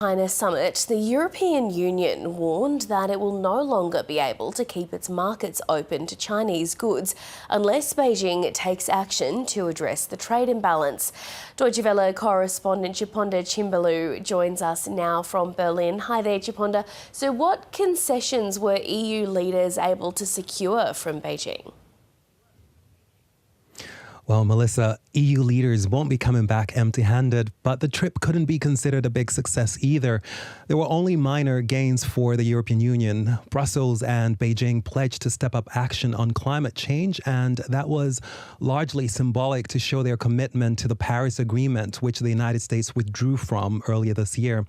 China summit, the European Union warned that it will no longer be able to keep its markets open to Chinese goods unless Beijing takes action to address the trade imbalance. Deutsche Welle correspondent Chiponda Chimbelu joins us now from Berlin. Hi there, Chiponda. So what concessions were EU leaders able to secure from Beijing? Well, Melissa, EU leaders won't be coming back empty-handed, but the trip couldn't be considered a big success either. There were only minor gains for the European Union. Brussels and Beijing pledged to step up action on climate change, and that was largely symbolic to show their commitment to the Paris Agreement, which the United States withdrew from earlier this year.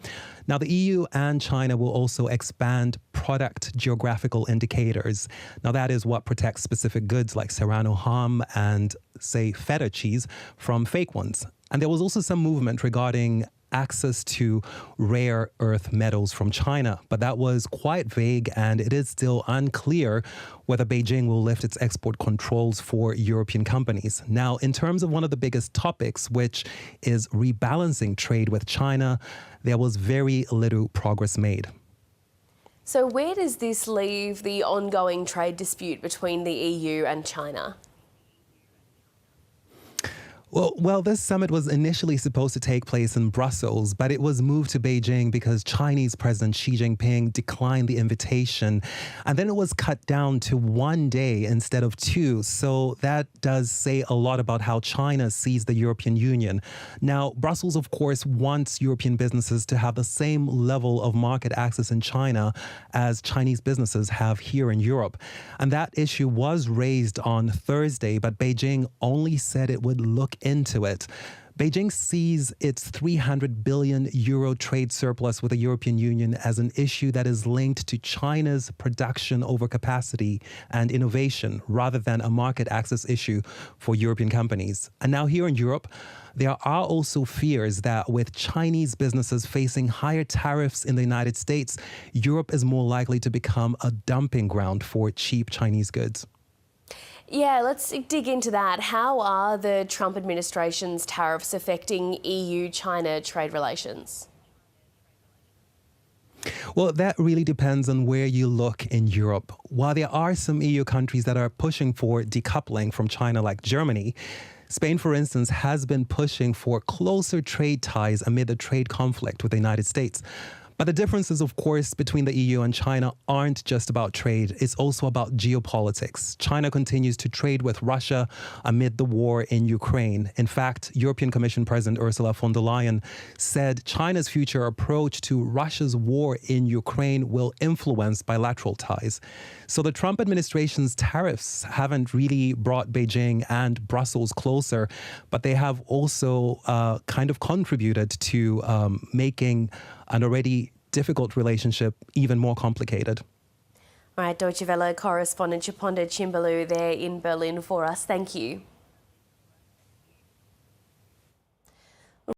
Now, the EU and China will also expand product geographical indicators. Now, that is what protects specific goods like Serrano ham and, say, feta cheese from fake ones. And there was also some movement regarding access to rare earth metals from China, but that was quite vague, and it is still unclear whether Beijing will lift its export controls for European companies. Now, in terms of one of the biggest topics, which is rebalancing trade with China, there was very little progress made. So where does this leave the ongoing trade dispute between the EU and China? Well, this summit was initially supposed to take place in Brussels, but it was moved to Beijing because Chinese President Xi Jinping declined the invitation. And then it was cut down to 1 day instead of 2. So that does say a lot about how China sees the European Union. Now, Brussels, of course, wants European businesses to have the same level of market access in China as Chinese businesses have here in Europe. And that issue was raised on Thursday, but Beijing only said it would look into it. Beijing sees its 300 billion euro trade surplus with the European Union as an issue that is linked to China's production overcapacity and innovation rather than a market access issue for European companies. And now here in Europe, there are also fears that with Chinese businesses facing higher tariffs in the United States, Europe is more likely to become a dumping ground for cheap Chinese goods. Yeah, let's dig into that. How are the Trump administration's tariffs affecting EU-China trade relations? Well, that really depends on where you look in Europe. While there are some EU countries that are pushing for decoupling from China, like Germany, Spain, for instance, has been pushing for closer trade ties amid the trade conflict with the United States. But the differences, of course, between the EU and China aren't just about trade. It's also about geopolitics. China continues to trade with Russia amid the war in Ukraine. In fact, European Commission President Ursula von der Leyen said China's future approach to Russia's war in Ukraine will influence bilateral ties. So the Trump administration's tariffs haven't really brought Beijing and Brussels closer, but they have also kind of contributed to making an already difficult relationship even more complicated. All right, Deutsche Welle correspondent Chiponda Chimbelu there in Berlin for us. Thank you.